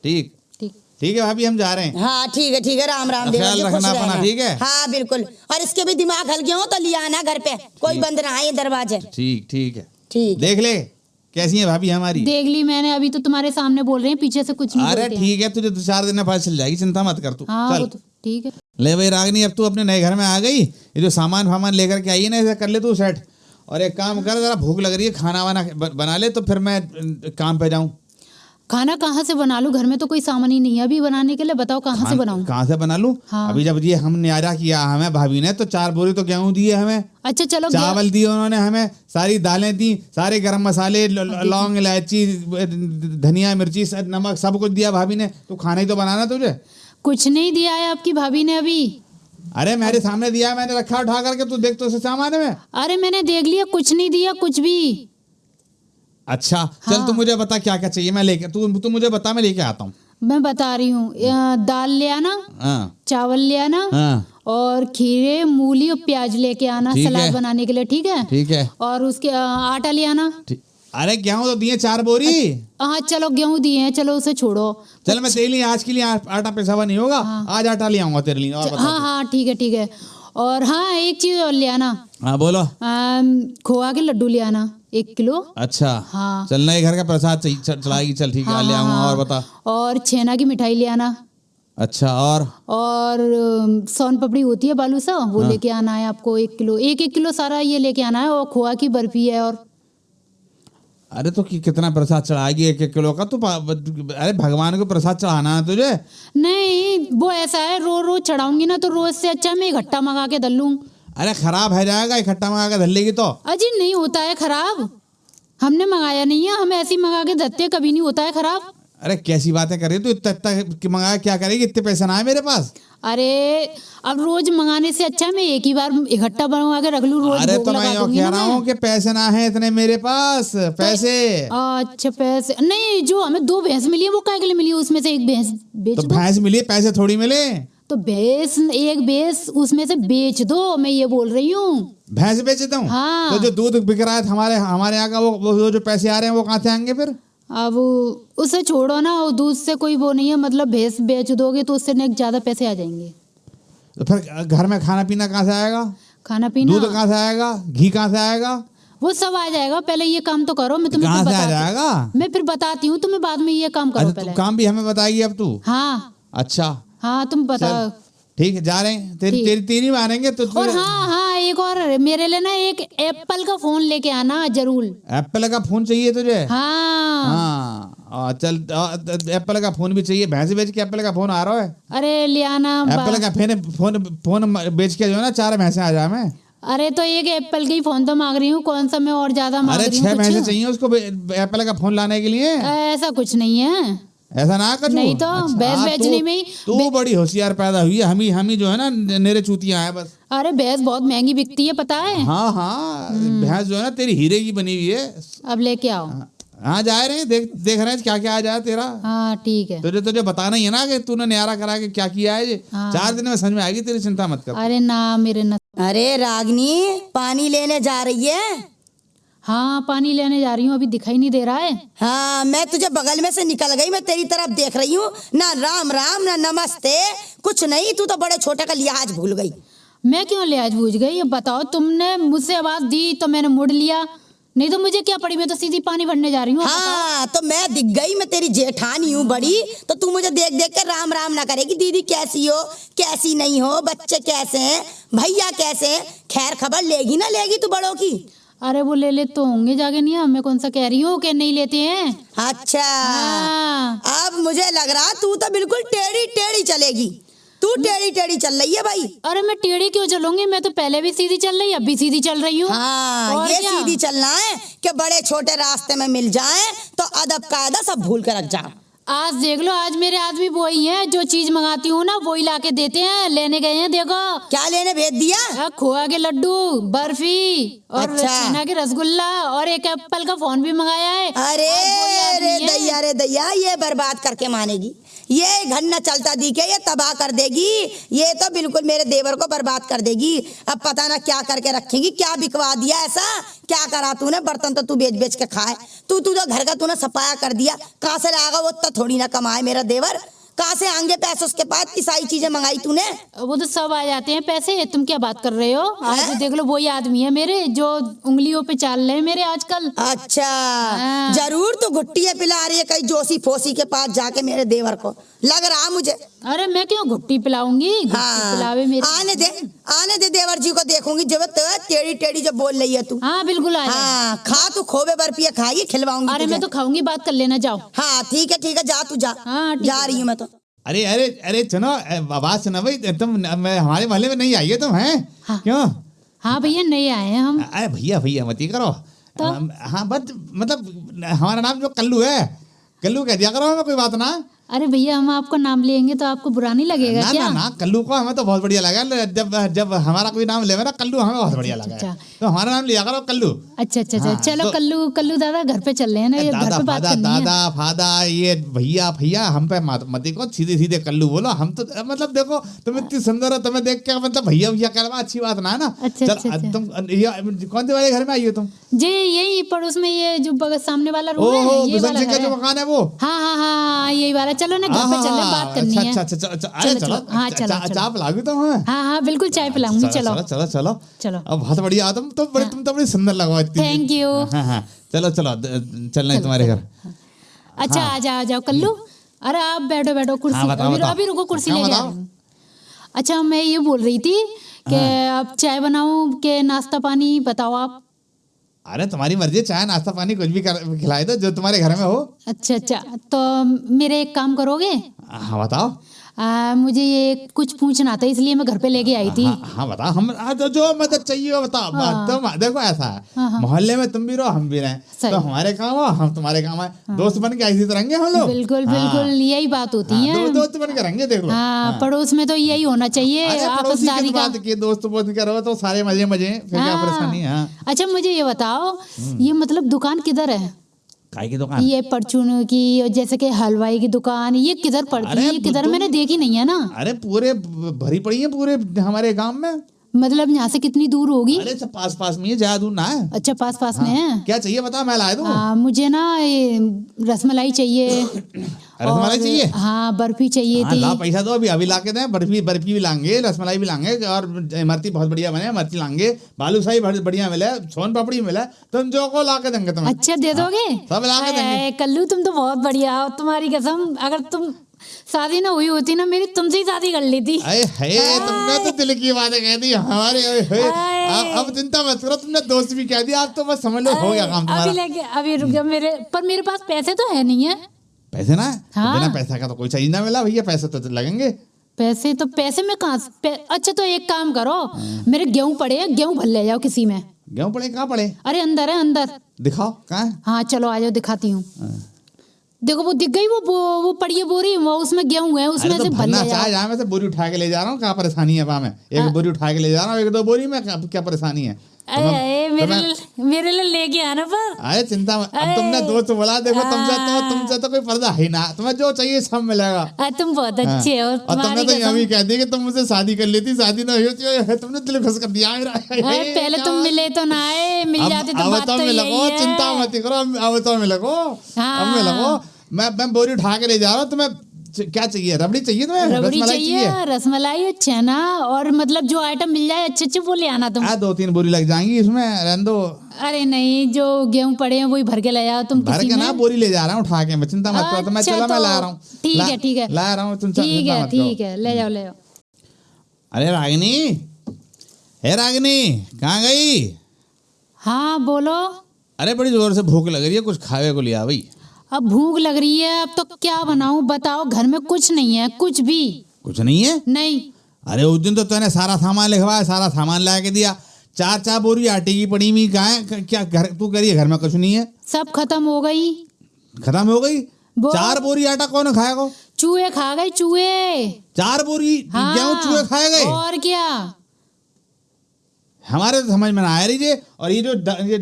ठीक ठीक। ठीक है भाभी, हम जा रहे हैं। हाँ ठीक है, राम राम देवर ख्याल जी, खुश रखना अपना, रहना। ठीक है? हाँ बिल्कुल, और इसके भी दिमाग हल गया हो तो लिया आना घर पे, कोई ठीक। बंद ना आए दरवाजे। ठीक है, ठीक। देख ले कैसी है भाभी हमारी। देख ली मैंने, अभी तो तुम्हारे सामने बोल रहे हैं, पीछे से कुछ नहीं अरे बोलते हैं। ठीक है, तुझे 2-4 दिन में पता चल जाएगी, चिंता मत कर तू। हाँ वो चल तो ठीक है। ले भाई रागनी, अब तू अपने नए घर में आ गई, ये जो सामान लेकर के आई है ना, इसे कर ले तू सेट। और एक काम कर, जरा भूख लग रही है, खाना वाना बना ले, तो फिर मैं काम पे जाऊं। खाना कहाँ से बना लूँ, घर में तो कोई सामान ही नहीं है अभी बनाने के लिए, बताओ कहाँ से बनाऊँ। कहाँ से बना लूं? हाँ। अभी जब ये हम न्यारा किया हमें भाभी ने, तो 4 बोरी तो गेहूं दिए हमें, अच्छा चलो चावल दिए उन्होंने हमें, सारी दालें दी, सारे गरम मसाले, लौंग इलायची धनिया मिर्ची नमक सब कुछ दिया भाभी ने। तो खाना ही तो बनाना तुझे। कुछ नहीं दिया है आपकी भाभी ने अभी। अरे मेरे सामने दिया, मैंने रखा उठा करके, तू देख तो उसे सामान में। अरे मैंने देख लिया, कुछ नहीं दिया कुछ भी। अच्छा चल, हाँ। तू मुझे बता क्या क्या चाहिए, मैं लेके तू मुझे बता, मैं लेके आता हूँ। मैं बता रही हूँ, दाल ले आना, हाँ चावल ले आना, हाँ और खीरे मूली और प्याज लेके आना ठीक सलाद है। बनाने के लिए, ठीक है? ठीक है। और उसके आटा ले आना। ठीक। अरे गेहूं तो दिए 4 बोरी। हाँ चलो गेहूं दिए हैं, चलो उसे छोड़ो। चल मैं तेरे लिए आज के लिए आटा पिसा हुआ नहीं होगा, आज आटा ले आऊंगा तेरे लिए। और बता हाँ हाँ ठीक है। और हाँ एक चीज और ले आना, हाँ बोलो। खोआ के लड्डू ले आना 1 किलो। अच्छा हाँ। चल नए घर का प्रसाद चलाएगी, चल ठीक है, हाँ, ले आऊंगा। हाँ, और बता। और छेना की मिठाई ले आना, अच्छा और सोन पपड़ी होती है बालूसा, वो लेके आना है आपको 1 किलो, 1 किलो सारा ये लेके आना है। और खोआ की बर्फी है, और अरे तो कितना प्रसाद चढ़ाएगी 1-1 किलो का? अरे भगवान को प्रसाद चढ़ाना है तुझे। नहीं वो ऐसा है, रोज रोज चढ़ाऊंगी ना तो रोज से अच्छा मैं इकट्ठा मंगा के धर लूं। अरे खराब है जाएगा, इकट्ठा मंगा के धर लेगी तो। अजी नहीं होता है खराब, हमने मंगाया नहीं है, हम ऐसे ही मंगा के धरते, कभी नहीं होता है खराब। अरे कैसी बातें कर रही है तू? इतना मंगाया क्या करेगी? इतने पैसे ना है मेरे पास। अरे अब रोज मंगाने से अच्छा मैं एक ही बार इकट्ठा बनवा के रख लूं, रोज अरे भोग तो मैं लगा यूँ दूंगी कह ना रहा मैं। हूँ कि पैसे ना है इतने मेरे पास पैसे। अच्छा पैसे नहीं, जो हमें 2 भैंस मिली है वो काय के लिए मिली है? उसमें से एक भैंस बेच तो दो। भैंस मिली, पैसे थोड़ी मिले। तो भैंस, एक भैंस उसमें से बेच दो, मैं ये बोल रही हूँ। भैंस बेच देता हूँ? हाँ। तो जो दूध बिक रहा है हमारे यहाँ का, वो जो पैसे आ रहे हैं वो कहाँ से आएंगे फिर? अब उसे छोड़ो ना, वो दूध से कोई वो नहीं है, मतलब भैंस बेच दोगे तो उससे ज्यादा पैसे आ जाएंगे। तो फिर घर में खाना पीना कहाँ से आएगा? खाना पीना दूध कहाँ से आएगा? घी कहाँ से आएगा? वो सब आ जाएगा, पहले ये काम तो करो, मैं तुम्हें कहाँ फिर से आ बताती जाएगा? मैं फिर बताती हूँ तुम्हें बाद में, ये काम करो अच्छा पहले। तू काम भी हमें बताएगी अब तू? हाँ अच्छा हाँ तुम बताओ। चल, ठीक है, जा रहे हैं। ठीक। तेरी मानेंगे तो और हाँ एक और मेरे लिए ना एक एप्पल का फोन लेके आना जरूर। एप्पल का फोन चाहिए तुझे? हाँ हाँ चल, एप्पल का फोन भी चाहिए। भैंस बेच के एप्पल का फोन आ रहा है। अरे ले आना। एप्पल का फोन बेच के जो है ना 4 भैंसें आ जाए मैं। अरे तो एक एप्पल की फोन तो मांग रही हूँ, कौन सा मैं और ज्यादा मांग अरे रही हूँ? 6 भैंसें कुछ चाहिए उसको एप्पल का फोन लाने के लिए। ऐसा कुछ नहीं है। ऐसा ना कर। नहीं तो भैंस बेचने में ही तू बड़ी होशियार पैदा हुई है। हम ही जो है ना नेरे चूतियां हैं बस। अरे भैंस बहुत महंगी बिकती है पता है। हाँ भैंस जो है ना तेरी हीरे की बनी हुई है। अब लेके आओ। हाँ जा रहे हैं, देख रहे हैं क्या क्या आ जाए तेरा। हाँ ठीक है। तुझे बताना ही है ना कि तूने न्यारा करा के क्या किया है। 4 दिन में समझ में आएगी तेरी, चिंता मत कर। अरे ना मेरे न। अरे रागनी पानी लेने जा रही है? हाँ पानी लेने जा रही हूँ, अभी दिखाई नहीं दे रहा है। हाँ मैं तुझे बगल में से निकल गई, मैं तेरी तरफ देख रही हूँ, ना राम राम ना नमस्ते कुछ नहीं। तू तो बड़े छोटे का लिहाज भूल गई। मैं क्यों लिहाज भूल गई? ये बताओ, तुमने मुझसे आवाज दी तो मैंने मुड़ लिया, नहीं तो मुझे क्या पड़ी, मैं तो सीधी पानी भरने जा रही हूँ। हाँ तो मैं दिख गई, मैं तेरी जेठानी हूँ बड़ी, तो तू मुझे देख देख कर राम राम ना करेगी। दीदी कैसी हो, कैसी नहीं हो, बच्चे कैसे हैं, भैया कैसे हैं, खैर खबर लेगी ना लेगी तू बड़ों की? अरे वो ले तो होंगे जाके, नहीं मैं कौन सा कह रही हूँ कि नहीं लेते हैं। अच्छा हाँ। अब मुझे लग रहा तू तो बिल्कुल टेढ़ी टेढ़ी चलेगी। तू टेढ़ी टेढ़ी चल रही है भाई। अरे मैं टेढ़ी क्यों चलूंगी, मैं तो पहले भी सीधी चल रही, अब भी सीधी चल रही हूँ। हाँ और ये क्या? सीधी चलना है कि बड़े छोटे रास्ते में मिल जाए तो अदब कायदा सब भूल कर रख जा। आज देख लो, आज मेरे आदमी वही हैं, जो चीज मंगाती हूँ ना वही लाके देते हैं। लेने गए हैं देखो। क्या लेने भेज दिया? खोआ के लड्डू, बर्फी और अच्छा। छेना के रसगुल्ला और एक एप्पल का फोन भी मंगाया है। अरे आज वही आदमी है। रे दैया ये बर्बाद करके मानेगी, ये घर न चलता दिखे ये तबाह कर देगी, ये तो बिल्कुल मेरे देवर को बर्बाद कर देगी। अब पता ना क्या करके रखेगी, क्या बिकवा दिया ऐसा, क्या करा तूने? बर्तन तो तू बेच बेच के खाए, तू तो घर का तूने सफाया कर दिया। कहाँ से लाएगा वो? तो थोड़ी ना कमाए मेरा देवर, कहाँ से आएंगे पैसे उसके पास? की सारी चीजें मंगाई तूने? वो तो सब आ जाते हैं पैसे, तुम क्या बात कर रहे हो? आज देख लो वही आदमी है मेरे, जो उंगलियों पे चाल रहे हैं मेरे आजकल। अच्छा हाँ। जरूर तू घुट्टियाँ पिला रही है कहीं जोशी फोसी के पास जाके मेरे देवर को, लग रहा मुझे। अरे मैं क्यों घुट्टी पिलाऊंगी, हाँ पिलावे मेरे। आने दे देवर जी को देखूंगी जब टेढ़ी टेढ़ी जब बोल रही है तू। हाँ बिल्कुल आ जाओ। हाँ खा तू खोबे बर्फी खाएगी, खिलवाऊंगी अरे तुझे। मैं तो खाऊंगी, बात कर लेना, जाओ। हाँ ठीक है जा तू जा। हाँ, ठीक जा है। रही हूँ मैं तो। अरे अरे अरे सुनो, आवाज सुना भाई, तुम हमारे मोहल्ले में नहीं आई है तुम? हैं हाँ। क्यों? हाँ भैया नए आए हैं हम। अरे भैया मत ही करो तो? हाँ बस मतलब हमारा नाम जो कल्लू है, कल्लू कह दिया करो हमें, कोई बात ना। अरे भैया हम आपको नाम लेंगे तो आपको बुरा नहीं लगेगा ना क्या? ना कल्लू को हमें तो बहुत बढ़िया लगा। जब हमारा कोई नाम ले ना कल्लू, हमें बहुत बढ़िया लगा है। तो हमारा नाम लिया करो कल्लू। अच्छा हाँ, चलो तो- कल्लू दादा घर पे चल रहे हैं ना, ये घर दादा पे बात फादा करनी है। दादा फादा ये भैया हम पे मत को सीधे कल्लू बोलो। हम तो मतलब देखो तुम इतनी सुंदर हो, तुम्हें देख के मतलब भैया कहना अच्छी बात ना है ना। अच्छा, चल अच्छा। तुम कौन से वाले घर में आई हो तुम? जी यही पड़ोस में, ये जो सामने वाला रूम है, ओहो ये बिशन वाला सिंह का घर जो है। मकान है वो। हाँ यही वाला। चलो ना घर पे चल रहे हैं, बात करनी है। अच्छा चलो, हाँ, चलो। चाय पिलाओगी तुम हमें? हाँ बिल्कुल चाय पिलाऊंगी। चलो चलो अब बहुत बढ़िया। तुम तो बड़ी सुंदर लगो इतनी। Thank you. हाँ चलो चलना है तुम्हारे घर। अच्छा आ जाओ कल्लू। अरे आप बैठो कुर्सी। हाँ, बताओ। अभी रुको, कुर्सी हाँ, लेके आ बताओ। रही हूँ। अच्छा मैं ये बोल रही थी कि अब चाय बनाऊं कि नाश्ता पानी, बताओ आप। अरे तुम्हारी मर्जी, चाय नाश्ता पानी कुछ भी खिलाए दो जो तुम्हारे घर में हो। अच्छा अच्छा, तो मेरे एक काम करोगे? हाँ बताओ। मुझे ये कुछ पूछना था, इसलिए मैं घर पे लेके आई थी। हाँ बताओ, हम तो जो मदद चाहिए वो बताओ। तुम देखो ऐसा है, मोहल्ले में तुम भी रहो हम भी रहें, तो हमारे काम हो हम तुम्हारे काम आए, दोस्त बन के ऐसे तो रहेंगे हम लोग। बिल्कुल बिल्कुल, यही बात होती है। दोस्त बन के रहेंगे, देख लो। हाँ, पड़ोस में तो यही होना चाहिए। आपसदारी का बात की दोस्त बन के रहो तो सारे मजे मजे, फिर क्या परेशानी है। अच्छा मुझे ये बताओ, ये मतलब दुकान किधर है? काय की दुकान? ये परचून की, जैसे कि हलवाई की दुकान, ये किधर पड़ती है? ये किधर, मैंने देखी नहीं है ना। अरे पूरे भरी पड़ी है पूरे हमारे गांव में। मतलब यहाँ से कितनी दूर होगी? अरे सब पास पास में है, ज्यादा दूर ना है। अच्छा पास पास में है। क्या चाहिए बता, मैं ला दूं। मुझे ना ये रसमलाई चाहिए। रसमलाई चाहिए? हाँ, बर्फी चाहिए थी। ला पैसा दो, अभी अभी ला के दें। बर्फी भी लाएंगे, रसमलाई भी लाएंगे, और इमरती बहुत बढ़िया बने, इमरती लाएंगे, बालूशाही बढ़िया मिले, सोन पापड़ी मिले, तुम जो को ला के देंगे तुम्हें। अच्छा दे दोगे? सब ला के देंगे। कल्लू तुम तो बहुत बढ़िया हो, तुम्हारी कसम। अगर तुम शादी ना हुई होती ना मेरी, तुमसे ही शादी कर लेती। तुमने तो दिल की बातें कह दी हमारे। अब चिंता मत करो, तुमने दोस्त भी कह दिया, आप तो बस समझ लो हो गया काम तुम्हारा। अभी रुक जा, मेरे पास पैसे तो है नहीं है। पैसे ना? हाँ। बिना पैसा का तो कोई चाहिए ना मिला भैया, पैसे तो लगेंगे। पैसे में कहाँ अच्छा तो एक काम करो, मेरे गेहूं पड़े हैं, गेहूं भर ले जाओ किसी में। गेहूं पड़े? कहाँ पड़े? अरे अंदर है, अंदर। दिखाओ कहाँ है। हाँ चलो आ जाओ, दिखाती हूँ। देखो वो दिख गई, वो पड़ी है बोरी, वो उसमें गेहूं है, उसमें से भर ले जाओ। मैं से बोरी उठा के ले जा रहा हूँ, क्या परेशानी है? मैं एक बोरी उठा के ले जा रहा हूँ, एक दो बोरी में क्या परेशानी है? मेरे लिए लेके आना पर। अरे चिंता मत, अब तुमने दोस्त बोला, देखो तुमसे तो कोई पर्दा है ना, तुम्हें जो चाहिए सब मिलेगा। तुम बहुत अच्छे हो। और तुमने तो यह भी कह दी कि तुम मुझसे शादी कर लेती, शादी ना हुई, तुमने दिल खुश कर दिया। पहले तुम मिले तो ना आए, मिल जाते तो बात तो यही है। चिंता मत करो, अब तो मिलो, अब मिलो। मैं बोरी उठा के ले जा रहा हूँ। तुम्हें क्या चाहिए? रबड़ी चाहिए तुम्हें? रबड़ी चाहिए, रसमलाई और छेना, और मतलब जो आइटम मिल जाए अच्छे अच्छे वो ले आना तुम। 2-3 बोरी लग जाएंगी इसमें, रहने दो। अरे नहीं, जो गेहूं पड़े हैं वही भर के ले जाओ तुम। भर के ना बोरी ले जा रहा हूँ उठा के, मैं चिंता मत करो। तो मैं चला, मैं ला रहा हूँ। ठीक है ला रहा हूँ, ठीक है, ले जाओ। अरे रागिनी, हे रागिनी, कहाँ गई? हाँ बोलो। अरे बड़ी जोर से भूख लग रही है, कुछ खावे को लिया भाई। अब भूख लग रही है, अब तो क्या बनाऊं बताओ? घर में कुछ नहीं है, कुछ भी कुछ नहीं है। नहीं। अरे उस दिन तो तूने सारा सामान लिखवाया, सारा सामान ला के दिया, 4 बोरी आटे की पड़ी हुई कहाँ है? क्या घर तू कह रही है घर में कुछ नहीं है? सब खत्म हो गई। खत्म हो गई? 4 बोरी आटा कौन खाएगा? चूहे खा गए, चूहे। 4 बोरी गेहूं चूहे खाए गए? और क्या? हमारे तो समझ में ना आ रही है। और ये जो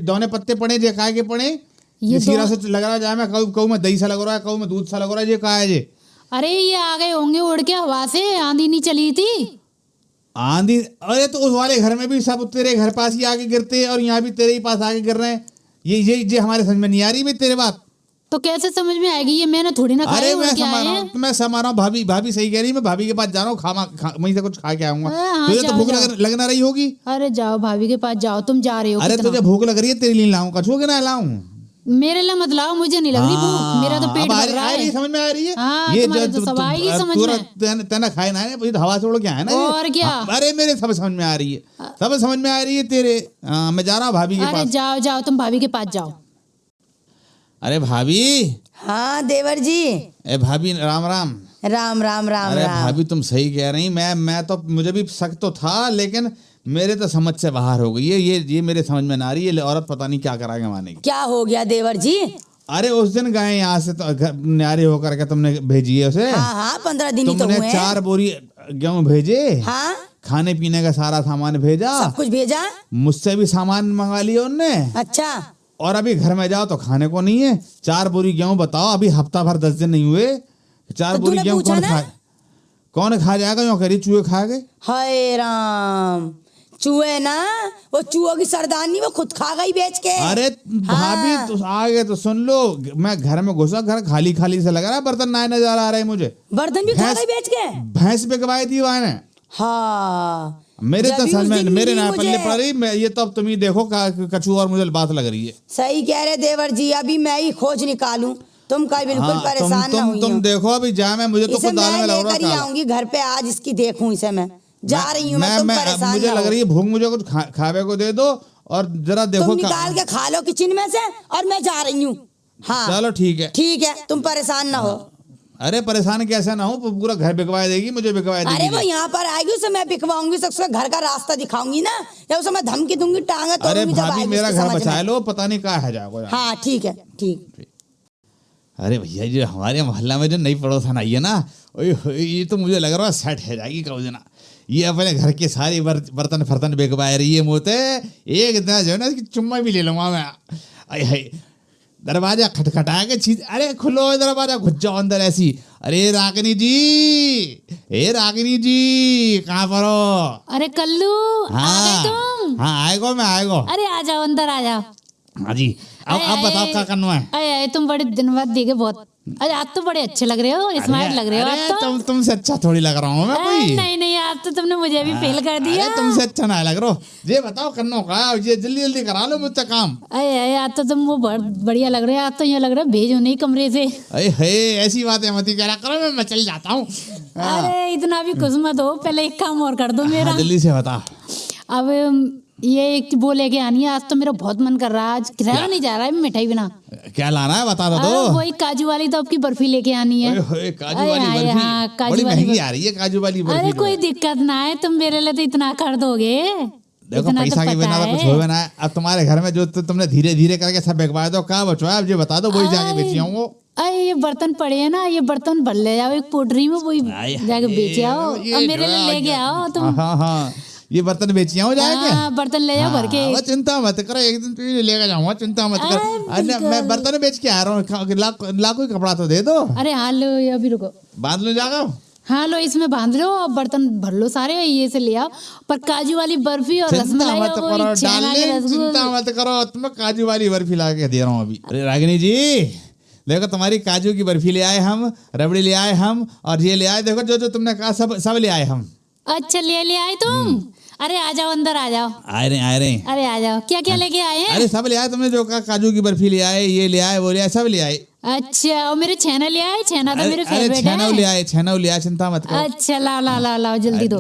दोने पत्ते पड़े, जे काय के पड़े, ये सीरा से लग रहा है, मैं कहूँ में दही सा लग रहा है, कहूँ में दूध सा लग रहा है, ये कहा है ये? अरे ये आ गए होंगे उड़ के हवा से, आंधी नहीं चली थी। आंधी? अरे तो उस वाले घर में भी सब तेरे घर पास ही आके गिरते हैं, और यहाँ भी तेरे ही पास आके गिर रहे हैं। ये हमारे समझ में नहीं आ रही भाई तेरे बात। तो कैसे समझ में आएगी? ये मैंने थोड़ी ना खाया। अरे मैं समझ रहा हूँ, भाभी सही कह रही है, मैं भाभी के पास जा रहा हूँ, वहीं से कुछ खा के आऊंगा। तुझे तो भूख लगना रही होगी। अरे जाओ भाभी के पास जाओ, तुम जा रहे हो। अरे तुझे भूख लग रही है, तेरे लिए लाऊं कछुआ के ना लाऊं? मेरे लिए मत लाओ, मुझे नहीं लग रही भूख, मेरा तो पेट भर रहा है। समझ में आ रही है? हाँ, ये जो सब आएगी समझ में। तेना खाए ना है, हवा से उड़ के आया ना। और क्या? अरे मेरे सब समझ में आ रही है, सब समझ में आ रही है तेरे। मैं जा रहा हूँ भाभी के पास। अरे जाओ तुम भाभी के पास जाओ। अरे भाभी। हाँ देवर जी। ए भाभी, राम राम। राम राम राम। अरे भाभी तुम सही कह रही। मैं तो, मुझे भी शक तो था, लेकिन मेरे तो समझ से बाहर हो गई है। ये मेरे समझ में ना आ रही है, औरत पता नहीं क्या कराएंगे माने की। क्या हो गया देवर जी? अरे उस दिन गए यहाँ से, तो न्यारे होकर के तुमने भेजी है उसे। हाँ 15 दिन ही तो हुए। तुमने 4 बोरी गेहूं भेजे। हाँ, खाने पीने का सारा सामान भेजा, सब कुछ भेजा। मुझसे भी सामान मंगा लिया उनने। अच्छा। और अभी घर में जाओ तो खाने को नहीं है। 4 बोरी गेहूं, बताओ अभी हफ्ता भर 10 दिन नहीं हुए, 4 बोरी गेहूं कौन खा जाएगा? यूं करी चूहे खा गए। हाय राम, चूहे ना, वो चूहों की सरदारनी वो खुद खा गई बेच के। अरे भाभी तो आगे तो सुन लो, मैं घर में घुसा, घर खाली खाली से लग रहा है, बर्तन नए नजर आ रहे हैं मुझे। बर्तन भी खा गई बेच के? भैंस बिकवाई थी वहां ने। हाँ, मेरे तो समझ में, मेरे ना पल्ले पड़ रही। ये तो अब तुम ही देखो, कछू और मुझे बात लग रही है। सही कह रहे देवर जी, अभी मैं ही खोज निकालूं, तुम कल बिल्कुल परेशान ना होइए। तुम देखो अभी जा, मैं मुझे तो दाल में लग रहा है। आऊंगी घर पे आज, इसकी देखूं इसे मैं जा रही हूँ। मैं तुम परेशान मुझे लग रही है भूख, मुझे कुछ खावे को दे दो, और जरा देखो तुम निकाल के खा लो किचन में से और मैं जा रही हूँ। हाँ चलो ठीक है। ठीक है, तुम परेशान ना हो। अरे परेशान कैसे ना हो, पूरा घर बिकवा देगी, मुझे बिकवा देगी। अरे वो यहाँ पर आएगी, उसे मैं बिकवाऊंगी, उसका घर का रास्ता दिखाऊंगी ना, या उसे मैं धमकी दूंगी, टांगे अरे तोड़ूंगी जब भाभी आएगी मेरा उसके घर समझ बचा में। लो, पता नहीं कहाँ है जाओ। हाँ ठीक है ठीक। अरे भैया जो हमारे मोहल्ला में जो नई पड़ोसन आई है ना, ये तो मुझे लग रहा है सेट है जाएगी कब ना। ये अपने घर के सारे बर्तन फर्तन बिकवा रही है मोते, एक दिन जो है ना इसकी चुम्मा भी ले लूंगा मैं। अरे हाय, दरवाजा खटखटा के चीज, अरे खुलो दरवाजा, घुस जाओ अंदर ऐसी। अरे रागिनी जी, ए रागिनी जी कहाँ पर हो? अरे कल्लू आ गए तुम? हाँ आएगो, मैं आएगो। अरे आ जाओ, अंदर आ जाओ। हाँ जी, अब बताओ क्या करना है? अरे तुम बड़े दिन बाद देखे बहुत। अरे आज तो बड़े अच्छे लग रहे हो, स्मार्ट लग रहे हो आज तो। तुमसे अच्छा थोड़ी लग रहा हूँ मैं कोई। नहीं नहीं, आज तो तुमने मुझे भी फेल कर दिया। अरे तुमसे अच्छा ना लग रहा हो। ये बताओ करना का, ये जल्दी जल्दी करा लो मुझसे काम। अरे आज तो तुम वो बढ़िया लग रहे हो, आज तो ये लग रहा है भेजो नहीं कमरे से। अरे हे ऐसी बातें मत करा करो, मैं चल जाता हूँ। अरे इतना भी खुश मत हो, पहले एक काम और कर दो मेरा। जल्दी से बता। अब ये एक वो लेके आनी है, आज तो मेरा बहुत मन कर रहा है, आज रहा नहीं जा रहा है मिठाई बिना। क्या लाना है बता दो। अरे वही काजू वाली तो आपकी बर्फी लेके आनी है। काजू वाली बर्फी, हाँ, काजू बड़ी वाली महंगी आ रही है काजू वाली बर्फी। अरे कोई दिक्कत ना है, तुम मेरे लिए तो इतना कर दोगे। देखो पैसा के बिना तो कुछ हो ना। अब तुम्हारे घर में जो तुमने धीरे धीरे करके सब बिकवा दो, क्या बचवा है अब ये बता दो, वही जाके बेची आऊंगा। अरे ये बर्तन पड़े हैं ना, ये बर्तन भर ले जाओ एक पोटरी में, वही जाके बेच आओ और मेरे लिए लेके आओ तुम। हाँ हाँ, ये बर्तन बेची आओ जाके। हाँ, बर्तन ले जाओ भर के। हाँ, चिंता मत करो, एक दिन तुझे लेकर जाऊंगा, चिंता मत कर। अरे मैं बर्तन बेच के आ रहा हूँ, लाखों कपड़ा तो दे दो। अरे हाँ लो, ये अभी रुको, बांध लो जाकर। हाँ लो इसमें बांध लो और बर्तन भर लो सारे, ये से ले आओ। पर काजू वाली बर्फी और रसमलाई मत और करो वही छेना के डार्लिंग, चिंता मत करो, तुम्हें काजू वाली बर्फी ला के दे रहा हूँ अभी। अरे रागिनी जी देखो, तुम्हारी काजू की बर्फी ले आए हम, रबड़ी ले आए हम, और ये ले आए, देखो जो जो तुमने कहा सब ले आए हम। अच्छा ले आए तुम? अरे आ जाओ, अंदर आ जाओ। आ रहे। अरे आ जाओ, क्या क्या लेके आए हैं? अरे सब ले आए, तुमने जो कहा, काजू की बर्फी ले आए, ये ले आए, वो ले आए, सब ले आए। अच्छा, और मेरे छेना ले आए? छेना तो मेरे फेवरेट है। छेना ले आए, चिंता मत करो। अच्छा लाओ जल्दी दो।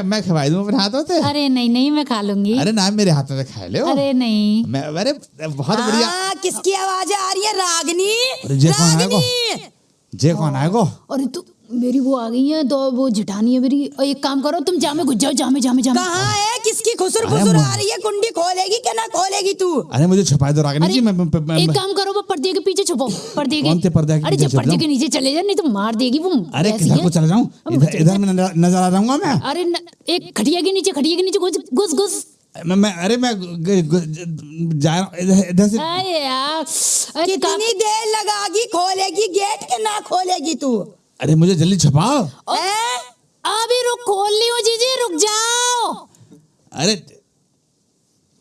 मैं खवाई दूं अपने हाथों से। अरे नहीं मैं खा लूंगी। अरे ना, मेरे हाथों से खा लो। अरे नहीं, अरे बहुत बढ़िया। किसकी आवाज आ रही है? रागिनी, जे कौन है गो? अरे तू मेरी वो आ गई है, तो वो जिठानी है मेरी। एक काम करो, तुम जामे घुस जाओ, जामे। कहाँ है? किसकी खुसुर फुसुर आ रही है? कुंडी खोलेगी क्या ना खोलेगी तू? अरे मुझे छुपा दो रागिनी जी। एक काम करो, वो पर्दे के पीछे छुपो। पर्दे के? कौन से पर्दे के अरे पीछे जब पर्दे के नीचे चले जाए, नहीं तो मार देगी वो। अरे किधर को चला जाऊं? इधर में नजर आ जाऊंगा मैं। अरे एक खटिया के नीचे घुस। मैं जा रहा हूँ इधर से। अरे यार, कितनी देर लगागी? खोलेगी गेट के ना खोलेगी तू? अरे मुझे जल्दी छुपाओ। अभी रुक, खोल ली हूँ जीजी, रुक जाओ।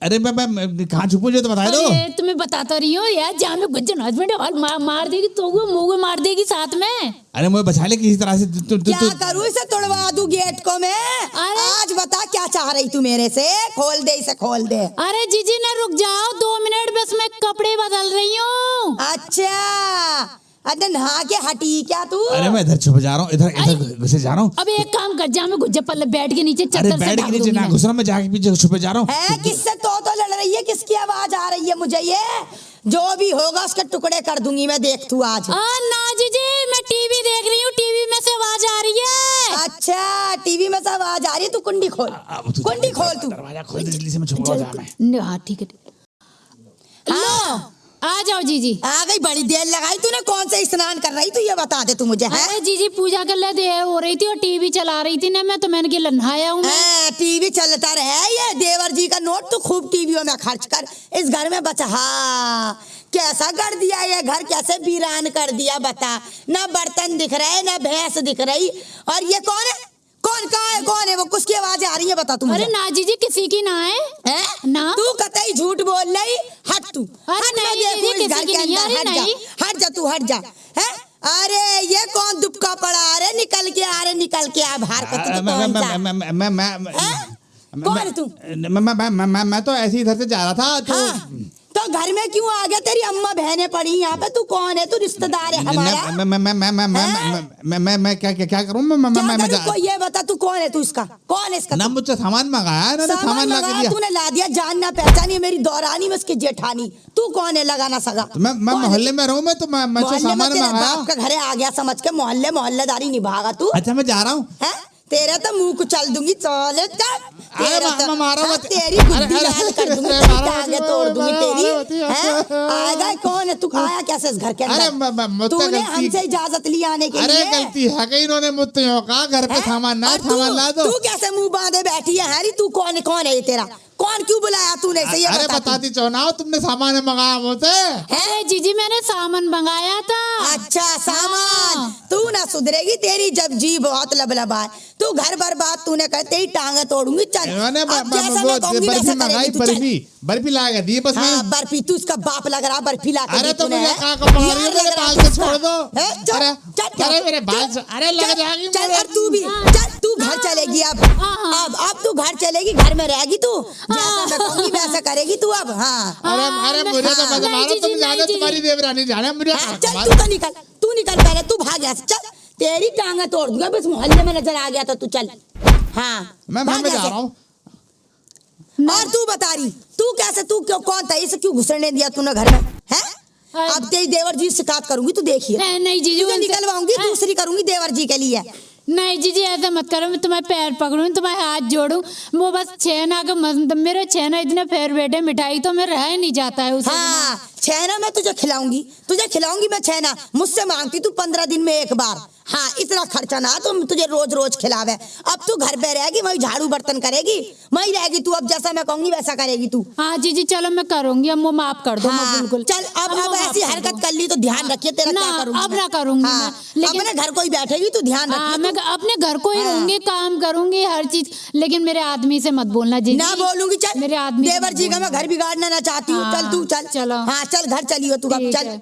अरे मैं कहाँ छुपूं, जो तो बता दो। अरे तुम्हें बताता रही हूँ यार, जहाँ में गुज्जन हस्बैंड मार देगी तो मुँह मार देगी साथ में। अरे मुझे बचा ले किसी तरह से। क्या करूँ? इसे तोड़वा दूं गेट को मैं? आज बता क्या चाह रही तू मेरे से? खोल दे इसे, खोल दे। अरे जीजी ने रुक जाओ 2 मिनट, बस मैं कपड़े बदल रही हूँ। अच्छा, अरे नहा के हटी क्या तू? अरे मैं इधर छुप जा रहा हूँ, इधर घुसे जा रहा हूँ। अब एक काम कर, जा मैं गुज्जा पल्ले बेड के नीचे अरे चद्दर से बेड ढक के नीचे दूंगी ना मैं। घुस रहा, मैं जाके पीछे छुपे जा रहा हूँ। है किससे तो लड़ रही है? किसकी आवाज आ रही है मुझे? ये जो भी होगा उसके टुकड़े कर दूंगी मैं, देख तू आज। ना जीजी, मैं टीवी देख रही हूँ, टीवी में से आवाज आ रही है। अच्छा, टीवी में से आवाज आ रही है? तू कुंडी खोल, कुंडी खोल तू। दरवाजा खोल दे जल्दी से, मैं छुप रहा हूँ। हाँ ठीक है। लो आ जाओ जीजी। आ गई? बड़ी देर लगाई तूने। कौन से स्नान कर रही तू, ये बता दे तू मुझे। अरे जीजी पूजा कर ले, देर हो रही थी और टीवी चला रही थी ना मैं, तो मैंने कि नहाया हूँ मैं। टीवी चलता रहे, ये देवर जी का नोट तू खूब टीवियों में खर्च कर, इस घर में बचा। हाँ, कैसा कर दिया ये घर, कैसे वीरान कर दिया बता। ना बर्तन दिख रहे, ना भैंस दिख रही। और ये कौन है? कौन है वो? किसकी आवाज आ रही है बता तू मुझे। अरे ना जीजी, किसी की ना है ना। तू कतई झूठ बोल रही। हट तू, अरे हट, मैं नहीं देखूं दीदी, इस घर किसी के की नहीं, अंदर। अरे हट जा, नहीं। हट जा तू, हट जा। है? अरे ये कौन दुबका पड़ा? अरे निकल के आ रहे, निकल के आ बाहर को। तू कौन सा? कौन है तू? मैं तो ऐसे ही इधर से जा रहा था तो। हाँ, तो तो घर में क्यों आ गया? तेरी अम्मा बहनें पड़ी यहाँ पे, तू कौन है? तू रिश्तेदार है हमारा? मैं क्या करूं? मैं कोई ये बता, तू कौन है? तू इसका कौन है? इसका ना मुझसे सामान मंगाया, इन्होंने सामान ला के मंगाया, दिया। तूने ला दिया, जान ना पहचानी, मेरी दौरानी में उसकी जेठानी। तू कौन है लगाना सगा? तो मैं मोहल्ले में रहूं, मैं तो मुझसे सामान तेरे मंगाया। बाप का घरे आ गया समझ के, मोहल्लेदारी निभागा तू। अच्छा मैं जा रहा हूँ। है तेरे तो मुंह को चल दूंगी, चल मैं मारो मत। तेरी गुद्दी लाल कर दूंगी, तेरी टांगे तोड़ दूंगी तेरी। आएगा कौन है? तू आया कैसे इस घर के अंदर? तूने हमसे इजाजत ली आने के लिए? अरे गलती है कि इन्होंने मुझसे कहा घर पे सामान ना, सामान ला दो। तू कैसे मुंह बांधे बैठी है? हैरी तू कौन है? ये तेरा कौन? क्यों बुलाया तूने? सही अरे बताती चौनाओ, तुमने सामान मंगाया मुझसे। अरे जीजी मैंने सामान मंगाया था। अच्छा सामान। तू ना सुधरेगी, तेरी जब जी बहुत लबलबाए। तू घर बर्बाद, तूने कहा तेरी टांगे तोड़ूंगी। चल बर्फी मंगाई, बर्फी लाएगा दी बस। हाँ बर्फी, तू इसका बाप लग रहा बर्फी ला के। अरे तो मुझे कहाँ का मार रही है? मेरे बाल से छोड़ दो। अरे मेरे बाल से, अरे लग जाएगी। चल तू भी चल, तू घर चलेगी अब तू घर चलेगी, घर में रहेगी तू, जैसा मैं कहूंगी वैसा करेगी तू अब। हाँ अरे मुझे तो मत मारो, तुम जाने, तुम्हारी देवरानी जाने मुझे। चल तू तो निकल, तू निकल पहले, तू भाग यहाँ से। चल तेरी टांगे तोड़ दूंगा, बस मोहल्ले में नजर आ गया तो तू चल। हाँ मैं जा रहा हूँ। और तू बता रही, तू कैसे, तू क्यों, कौन था? इसे क्यों घुसने दिया तूने घर में? है अब तेरी देवर जी शिकायत करूंगी, तू देखिए। नहीं जीजी, निकलवाऊंगी, दूसरी करूंगी देवर जी के लिए। नहीं जीजी ऐसा मत करो, मैं तुम्हारे पैर पकड़ूं, तुम्हारे हाथ जोड़ूं। वो बस छेना का मेरे छेना इतने फेर बैठे, मिठाई तो मैं रह ही नहीं जाता है उसे। हाँ छेना मैं तुझे खिलाऊंगी मैं छेना। मुझसे मांगती तू 15 दिन में एक बार। हाँ इतना खर्चा ना तो तुझे रोज रोज खिलावे। अब तू घर पे रहेगी, वही झाड़ू बर्तन करेगी, वही रहेगी तू। अब जैसा मैं कहूंगी वैसा करेगी तू। हाँ जीजी चलो मैं करूंगी, अब वो माफ कर दो। हाँ, बिल्कुल चल अब ऐसी हरकत कर ली तो ध्यान रखिए तेरा ना, क्या करूंगी। अब ना करूंगी हाँ, मैं। लेकिन अपने घर कोई बैठेगी तो ध्यान रखिए। मैं अपने घर को ही रहूंगी, काम करूंगी हर चीज, लेकिन मेरे आदमी से मत बोलना जीजी। ना बोलूंगी। चल मेरे आदमी देवर जी का मैं घर बिगाड़ना ना चाहती हूँ। चल तू चल। चलो हाँ चल घर चलियो तू अब, चल।